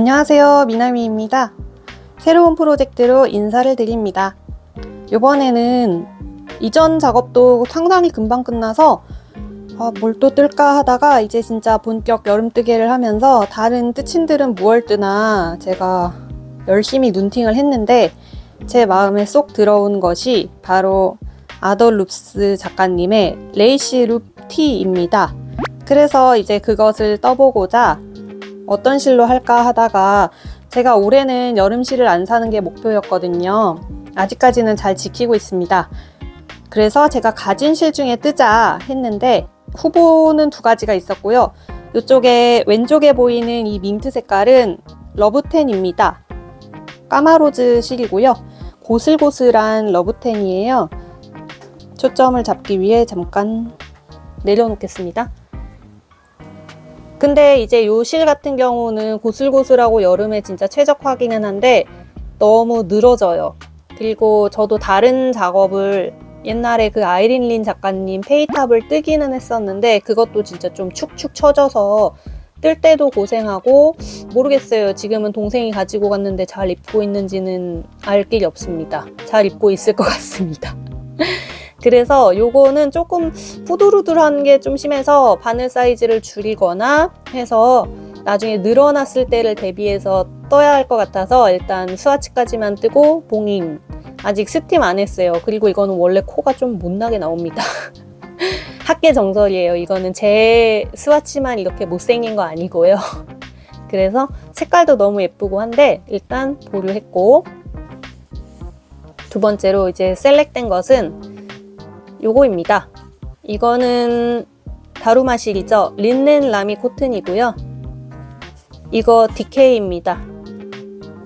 안녕하세요, 미나미입니다. 새로운 프로젝트로 인사를 드립니다. 이번에는 이전 작업도 상당히 금방 끝나서 뭘 또 뜰까 하다가 이제 진짜 본격 여름뜨개를 하면서 다른 뜨친들은 무얼 뜨나 제가 열심히 눈팅을 했는데 제 마음에 쏙 들어온 것이 바로 아더룹스 작가님의 레이시 룹 티입니다. 그래서 이제 그것을 떠보고자 어떤 실로 할까 하다가 제가 올해는 여름실을 안 사는 게 목표였거든요. 아직까지는 잘 지키고 있습니다. 그래서 제가 가진 실 중에 뜨자 했는데 후보는 두 가지가 있었고요. 이쪽에 왼쪽에 보이는 이 민트 색깔은 러브텐입니다. 까마로즈 실이고요. 고슬고슬한 러브텐이에요. 초점을 잡기 위해 잠깐 내려놓겠습니다. 근데 이제 요 실 같은 경우는 고슬고슬하고 여름에 진짜 최적화기는 한데 너무 늘어져요. 그리고 저도 다른 작업을 옛날에 그 아이린 린 작가님 페이탑을 뜨기는 했었는데 그것도 진짜 좀 축축 처져서 뜰 때도 고생하고 모르겠어요. 지금은 동생이 가지고 갔는데 잘 입고 있는지는 알 길이 없습니다. 잘 입고 있을 것 같습니다. 그래서 요거는 조금 후두루두한 게 좀 심해서 바늘 사이즈를 줄이거나 해서 나중에 늘어났을 때를 대비해서 떠야 할 것 같아서 일단 스와치까지만 뜨고 봉인 아직 스팀 안 했어요. 그리고 이거는 원래 코가 좀 못나게 나옵니다. 학계정설이에요. 이거는 제 스와치만 이렇게 못생긴 거 아니고요. 그래서 색깔도 너무 예쁘고 한데 일단 보류했고, 두 번째로 이제 셀렉된 것은 요거입니다. 이거는 다루마 실이죠. 린넨 라미 코튼이고요. 이거 DK입니다.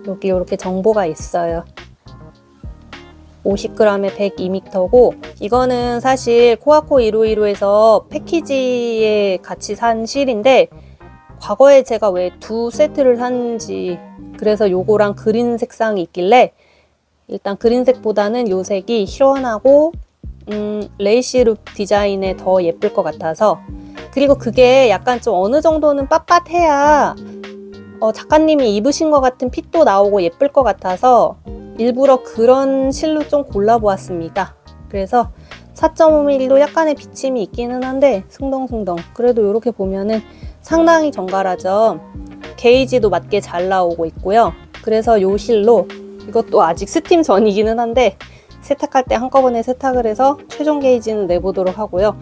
여기 이렇게 정보가 있어요. 50g에 102m고 이거는 사실 코아코 151호에서 패키지에 같이 산 실인데 과거에 제가 왜 두 세트를 샀는지, 그래서 요거랑 그린 색상이 있길래 일단 그린색보다는 요 색이 시원하고 레이시룩 디자인에 더 예쁠 것 같아서, 그리고 그게 약간 좀 어느 정도는 빳빳해야 작가님이 입으신 것 같은 핏도 나오고 예쁠 것 같아서 일부러 그런 실로 좀 골라보았습니다. 그래서 4.5mm도 약간의 비침이 있기는 한데 숭덩숭덩, 그래도 이렇게 보면은 상당히 정갈하죠. 게이지도 맞게 잘 나오고 있고요. 그래서 요 실로, 이것도 아직 스팀 전이기는 한데 세탁할 때 한꺼번에 세탁을 해서 최종 게이지는 내보도록 하고요.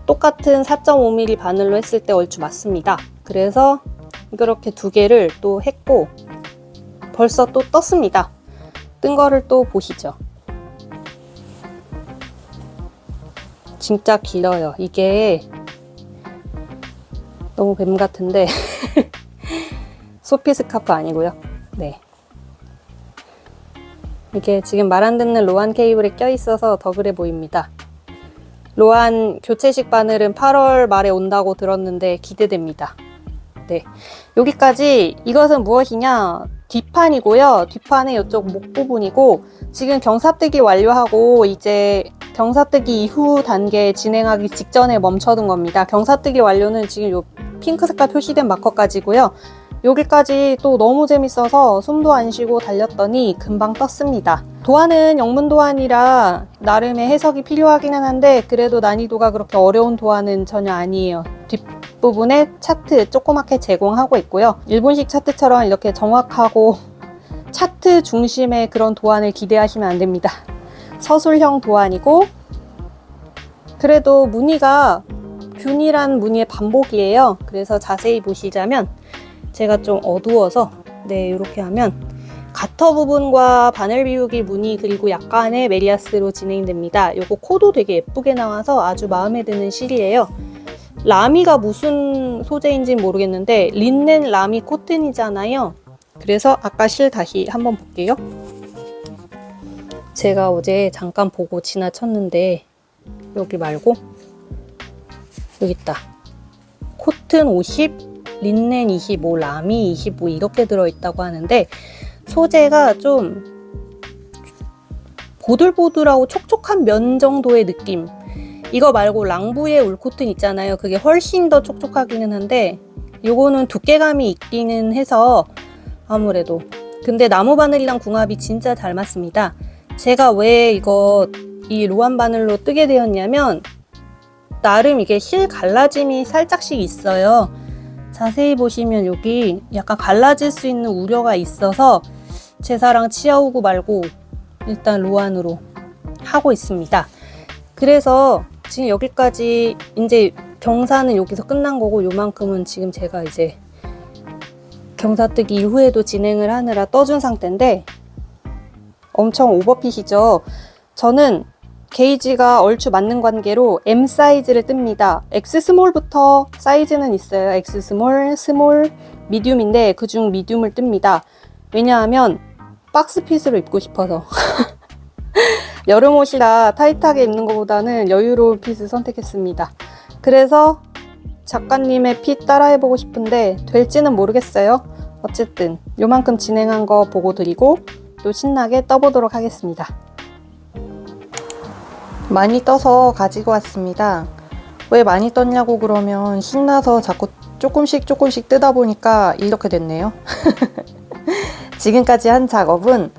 똑같은 4.5mm 바늘로 했을 때 얼추 맞습니다. 그래서 이렇게 두 개를 또 했고 벌써 또 떴습니다. 뜬 거를 또 보시죠. 진짜 길어요. 이게 너무 뱀 같은데 소피 스카프 아니고요. 네. 이게 지금 말 안 듣는 로안 케이블에 껴있어서 더 그래 보입니다. 로안 교체식 바늘은 8월 말에 온다고 들었는데 기대됩니다. 네, 여기까지. 이것은 무엇이냐? 뒷판이고요. 뒷판의 이쪽 목 부분이고, 지금 경사뜨기 완료하고 이제 경사뜨기 이후 단계 진행하기 직전에 멈춰둔 겁니다. 경사뜨기 완료는 지금 요 핑크 색깔 표시된 마커까지고요. 여기까지 또 너무 재밌어서 숨도 안 쉬고 달렸더니 금방 떴습니다. 도안은 영문 도안이라 나름의 해석이 필요하기는 한데 그래도 난이도가 그렇게 어려운 도안은 전혀 아니에요. 뒷부분에 차트 조그맣게 제공하고 있고요. 일본식 차트처럼 이렇게 정확하고 차트 중심의 그런 도안을 기대하시면 안 됩니다. 서술형 도안이고, 그래도 무늬가 균일한 무늬의 반복이에요. 그래서 자세히 보시자면 제가 좀 어두워서 이렇게 하면 가터 부분과 바늘 비우기 무늬 그리고 약간의 메리아스로 진행됩니다. 요거 코도 되게 예쁘게 나와서 아주 마음에 드는 실이에요. 라미가 무슨 소재인지는 모르겠는데 린넨 라미 코튼이잖아요. 그래서 아까 실 다시 한번 볼게요. 제가 어제 잠깐 보고 지나쳤는데 여기 말고 여기 있다. 코튼 50, 린넨 25, 라미 25 이렇게 들어있다고 하는데 소재가 좀 보들보들하고 촉촉한 면 정도의 느낌. 이거 말고 랑부의 울 코튼 있잖아요. 그게 훨씬 더 촉촉하기는 한데 요거는 두께감이 있기는 해서 아무래도. 근데 나무 바늘이랑 궁합이 진짜 잘 맞습니다. 제가 왜 이 로안 바늘로 뜨게 되었냐면 나름 이게 실 갈라짐이 살짝씩 있어요. 자세히 보시면 여기 약간 갈라질 수 있는 우려가 있어서 제사랑 치아오고 말고 일단 로안으로 하고 있습니다. 그래서 지금 여기까지 이제 경사는 여기서 끝난 거고, 요만큼은 지금 제가 이제 경사뜨기 이후에도 진행을 하느라 떠준 상태인데 엄청 오버핏이죠. 저는 게이지가 얼추 맞는 관계로 M 사이즈를 뜹니다. X 스몰부터 사이즈는 있어요. X 스몰, 스몰, 미디움인데 그중 미디움을 뜹니다. 왜냐하면 박스핏으로 입고 싶어서. 여름 옷이라 타이트하게 입는 것보다는 여유로운 핏을 선택했습니다. 그래서 작가님의 핏 따라해보고 싶은데 될지는 모르겠어요. 어쨌든 요만큼 진행한 거 보고 드리고 또 신나게 떠보도록 하겠습니다. 많이 떠서 가지고 왔습니다. 왜 많이 떴냐고 그러면 신나서 자꾸 조금씩 뜨다 보니까 이렇게 됐네요. 지금까지 한 작업은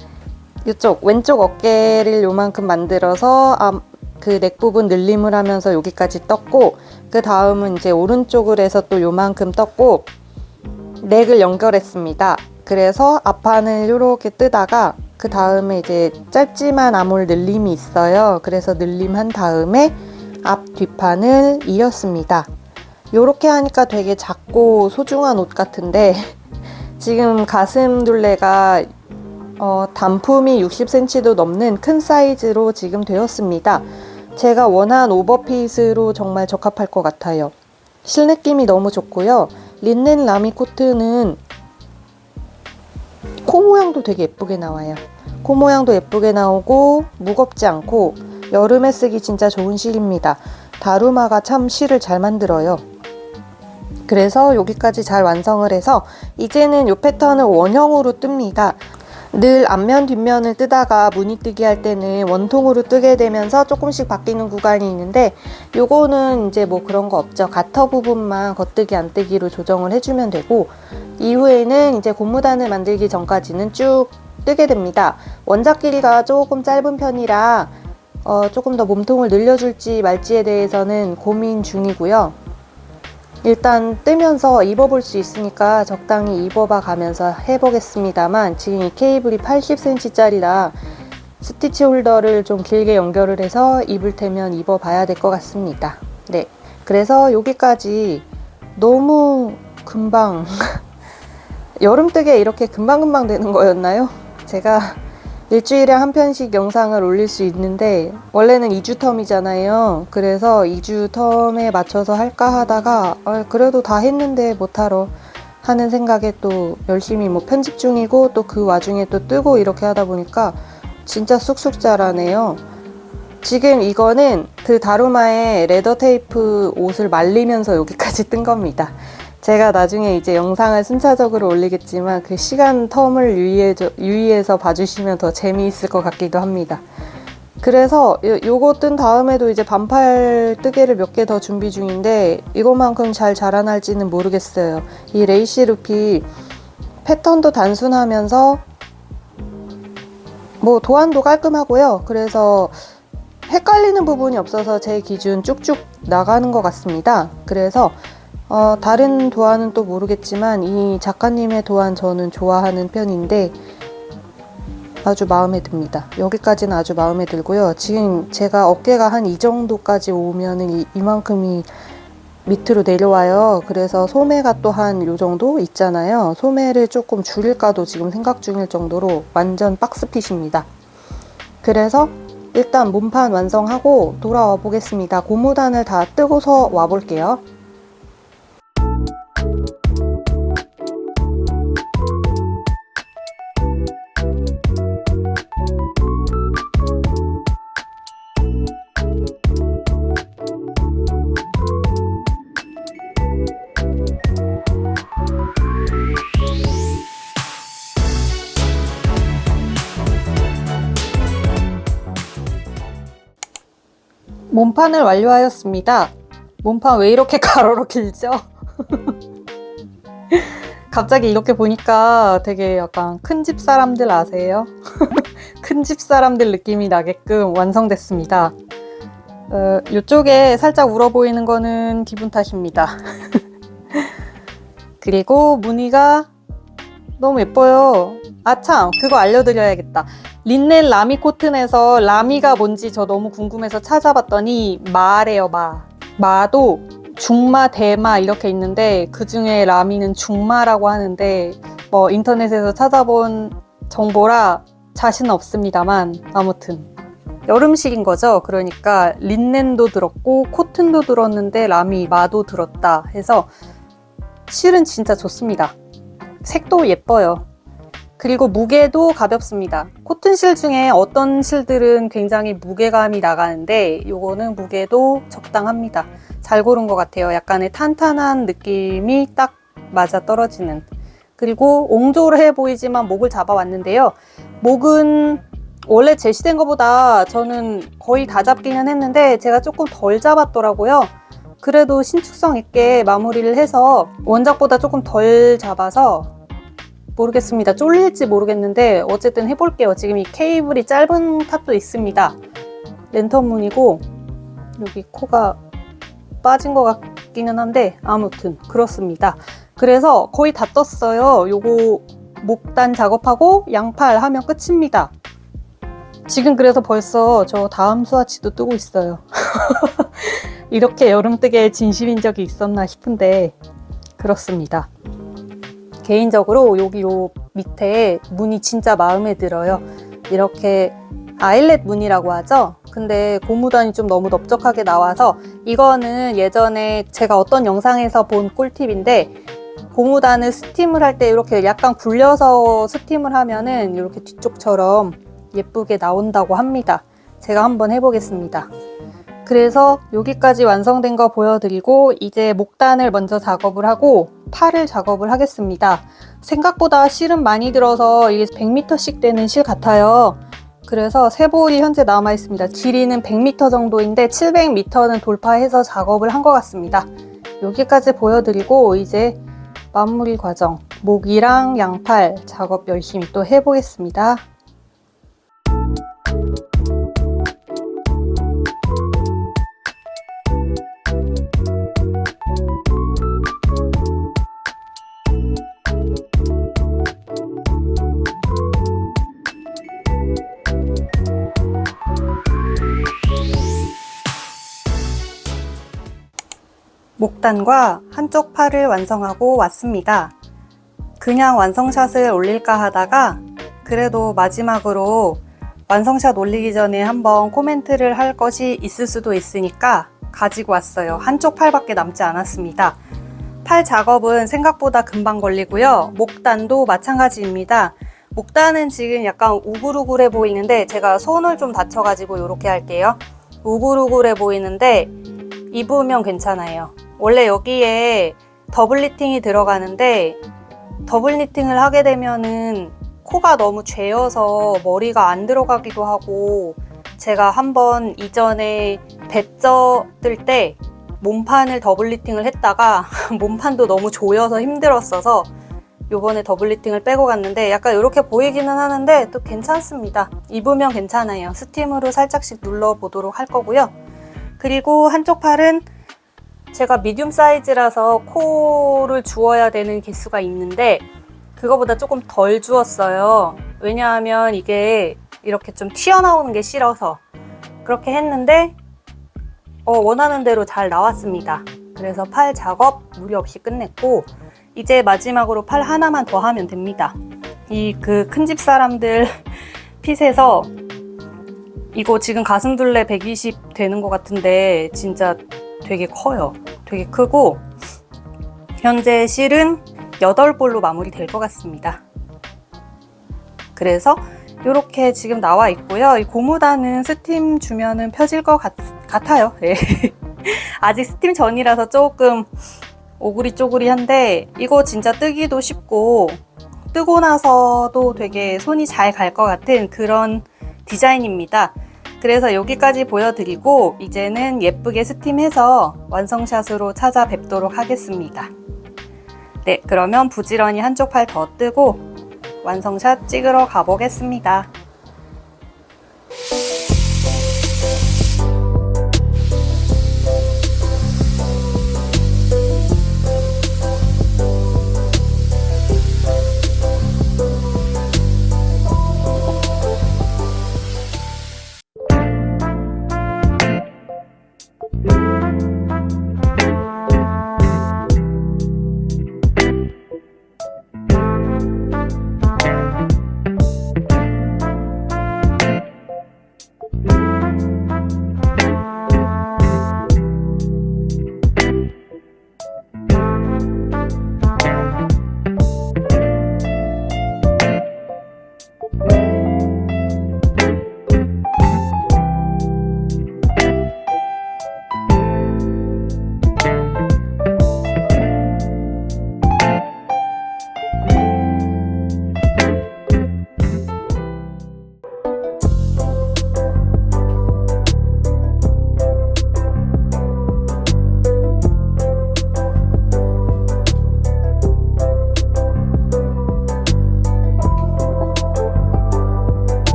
이쪽 왼쪽 어깨를 요만큼 만들어서 그 넥 부분 늘림을 하면서 여기까지 떴고, 그 다음은 이제 오른쪽을 해서 또 요만큼 떴고 넥을 연결했습니다. 그래서 앞판을 이렇게 뜨다가 그 다음에 이제 짧지만 아몰 늘림이 있어요. 그래서 늘림한 다음에 앞 뒷판을 이었습니다. 요렇게 하니까 되게 작고 소중한 옷 같은데 지금 가슴 둘레가 단품이 60cm도 넘는 큰 사이즈로 지금 되었습니다. 제가 원한 오버핏으로 정말 적합할 것 같아요. 실느낌이 너무 좋고요. 린넨 라미 코트는 코 모양도 되게 예쁘게 나와요. 코 모양도 예쁘게 나오고 무겁지 않고 여름에 쓰기 진짜 좋은 실입니다. 다루마가 참 실을 잘 만들어요. 그래서 여기까지 잘 완성을 해서 이제는 이 패턴을 원형으로 뜹니다. 늘 앞면 뒷면을 뜨다가 무늬뜨기 할 때는 원통으로 뜨게 되면서 조금씩 바뀌는 구간이 있는데 요거는 이제 뭐 그런 거 없죠. 가터 부분만 겉뜨기 안뜨기로 조정을 해주면 되고, 이후에는 이제 고무단을 만들기 전까지는 쭉 뜨게 됩니다. 원작 길이가 조금 짧은 편이라 조금 더 몸통을 늘려줄지 말지에 대해서는 고민 중이고요. 일단 뜨면서 입어볼 수 있으니까 적당히 입어봐 가면서 해보겠습니다만, 지금 이 케이블이 80cm 짜리라 스티치 홀더를 좀 길게 연결을 해서 입을 테면 입어봐야 될 것 같습니다. 네, 그래서 여기까지 너무 금방 여름뜨기에 이렇게 금방금방 되는 거였나요? 제가 일주일에 한 편씩 영상을 올릴 수 있는데 원래는 2주 텀이잖아요. 그래서 2주 텀에 맞춰서 할까 하다가 그래도 다 했는데 못하러 하는 생각에 또 열심히 뭐 편집 중이고 또 그 와중에 또 뜨고 이렇게 하다 보니까 진짜 쑥쑥 자라네요. 지금 이거는 그 다루마의 레더 테이프 옷을 말리면서 여기까지 뜬 겁니다. 제가 나중에 이제 영상을 순차적으로 올리겠지만 그 시간 텀을 유의해서 봐주시면 더 재미있을 것 같기도 합니다. 그래서 요거 뜬 다음에도 이제 반팔 뜨개를 몇 개 더 준비 중인데 이것만큼 잘 자라날지는 모르겠어요. 이 레이시 루피 패턴도 단순하면서 뭐 도안도 깔끔하고요. 그래서 헷갈리는 부분이 없어서 제 기준 쭉쭉 나가는 것 같습니다. 그래서 다른 도안은 또 모르겠지만 이 작가님의 도안 저는 좋아하는 편인데 아주 마음에 듭니다. 여기까지는 아주 마음에 들고요. 지금 제가 어깨가 한 이 정도까지 오면은 이만큼이 밑으로 내려와요. 그래서 소매가 또 한 요 정도 있잖아요. 소매를 조금 줄일까도 지금 생각 중일 정도로 완전 박스핏입니다. 그래서 일단 몸판 완성하고 돌아와 보겠습니다. 고무단을 다 뜨고서 와 볼게요. 몸판을 완료하였습니다. 몸판 왜 이렇게 가로로 길죠? 갑자기 이렇게 보니까 되게 약간 큰 집 사람들 아세요? 큰 집 사람들 느낌이 나게끔 완성됐습니다. 이쪽에 살짝 울어 보이는 거는 기분 탓입니다. 그리고 무늬가 너무 예뻐요. 아참, 그거 알려드려야겠다. 린넨 라미 코튼에서 라미가 뭔지 저 너무 궁금해서 찾아봤더니 마래요, 마. 마도 중마, 대마 이렇게 있는데 그 중에 라미는 중마라고 하는데 뭐 인터넷에서 찾아본 정보라 자신은 없습니다만 아무튼 여름식인 거죠. 그러니까 린넨도 들었고 코튼도 들었는데 라미, 마도 들었다 해서 실은 진짜 좋습니다. 색도 예뻐요. 그리고 무게도 가볍습니다. 코튼 실 중에 어떤 실들은 굉장히 무게감이 나가는데 요거는 무게도 적당합니다. 잘 고른 것 같아요. 약간의 탄탄한 느낌이 딱 맞아 떨어지는. 그리고 옹졸해 보이지만 목을 잡아왔는데요. 목은 원래 제시된 것보다 저는 거의 다 잡기는 했는데 제가 조금 덜 잡았더라고요. 그래도 신축성 있게 마무리를 해서 원작보다 조금 덜 잡아서 모르겠습니다. 쫄릴지 모르겠는데 어쨌든 해볼게요. 지금 이 케이블이 짧은 탓도 있습니다. 랜턴 무늬고 여기 코가 빠진 것 같기는 한데 아무튼 그렇습니다. 그래서 거의 다 떴어요. 요거 목단 작업하고 양팔 하면 끝입니다. 지금 그래서 벌써 저 다음 수화치도 뜨고 있어요. 이렇게 여름뜨기에 진심인 적이 있었나 싶은데 그렇습니다. 개인적으로 여기 요 밑에 무늬 진짜 마음에 들어요. 이렇게 아일렛 무늬라고 하죠. 근데 고무단이 좀 너무 넓적하게 나와서 이거는 예전에 제가 어떤 영상에서 본 꿀팁인데 고무단을 스팀을 할 때 이렇게 약간 굴려서 스팀을 하면은 이렇게 뒤쪽처럼 예쁘게 나온다고 합니다. 제가 한번 해보겠습니다. 그래서 여기까지 완성된 거 보여드리고 이제 목단을 먼저 작업을 하고 팔을 작업을 하겠습니다. 생각보다 실은 많이 들어서 이게 100m씩 되는 실 같아요. 그래서 세볼이 현재 남아 있습니다. 길이는 100m 정도인데 700m는 돌파해서 작업을 한 것 같습니다. 여기까지 보여드리고 이제 마무리 과정, 목이랑 양팔 작업 열심히 또 해보겠습니다. 목단과 한쪽 팔을 완성하고 왔습니다. 그냥 완성샷을 올릴까 하다가 그래도 마지막으로 완성샷 올리기 전에 한번 코멘트를 할 것이 있을 수도 있으니까 가지고 왔어요. 한쪽 팔밖에 남지 않았습니다. 팔 작업은 생각보다 금방 걸리고요. 목단도 마찬가지입니다. 목단은 지금 약간 우글우글해 보이는데 제가 손을 좀 다쳐가지고 이렇게 할게요. 우글우글해 보이는데 입으면 괜찮아요. 원래 여기에 더블 니팅이 들어가는데 더블 니팅을 하게 되면은 코가 너무 죄어서 머리가 안 들어가기도 하고 제가 한번 이전에 배쪄 뜰 때 몸판을 더블 니팅을 했다가 몸판도 너무 조여서 힘들었어서 요번에 더블 니팅을 빼고 갔는데 약간 이렇게 보이기는 하는데 또 괜찮습니다. 입으면 괜찮아요. 스팀으로 살짝씩 눌러보도록 할 거고요. 그리고 한쪽 팔은 제가 미디움 사이즈라서 코를 주어야 되는 개수가 있는데 그거보다 조금 덜 주었어요. 왜냐하면 이게 이렇게 좀 튀어나오는 게 싫어서 그렇게 했는데 원하는 대로 잘 나왔습니다. 그래서 팔 작업 무리 없이 끝냈고 이제 마지막으로 팔 하나만 더 하면 됩니다. 이 그 큰 집 사람들 핏에서 이거 지금 가슴둘레 120 되는 것 같은데 진짜 되게 커요. 되게 크고 현재 실은 8볼로 마무리 될 것 같습니다. 그래서 이렇게 지금 나와 있고요. 이 고무단은 스팀 주면은 펴질 것 같아요. 네. 아직 스팀 전이라서 조금 오구리쪼구리한데 이거 진짜 뜨기도 쉽고 뜨고 나서도 되게 손이 잘 갈 것 같은 그런 디자인입니다. 그래서 여기까지 보여드리고 이제는 예쁘게 스팀해서 완성샷으로 찾아뵙도록 하겠습니다. 네, 그러면 부지런히 한쪽 팔 더 뜨고 완성샷 찍으러 가보겠습니다.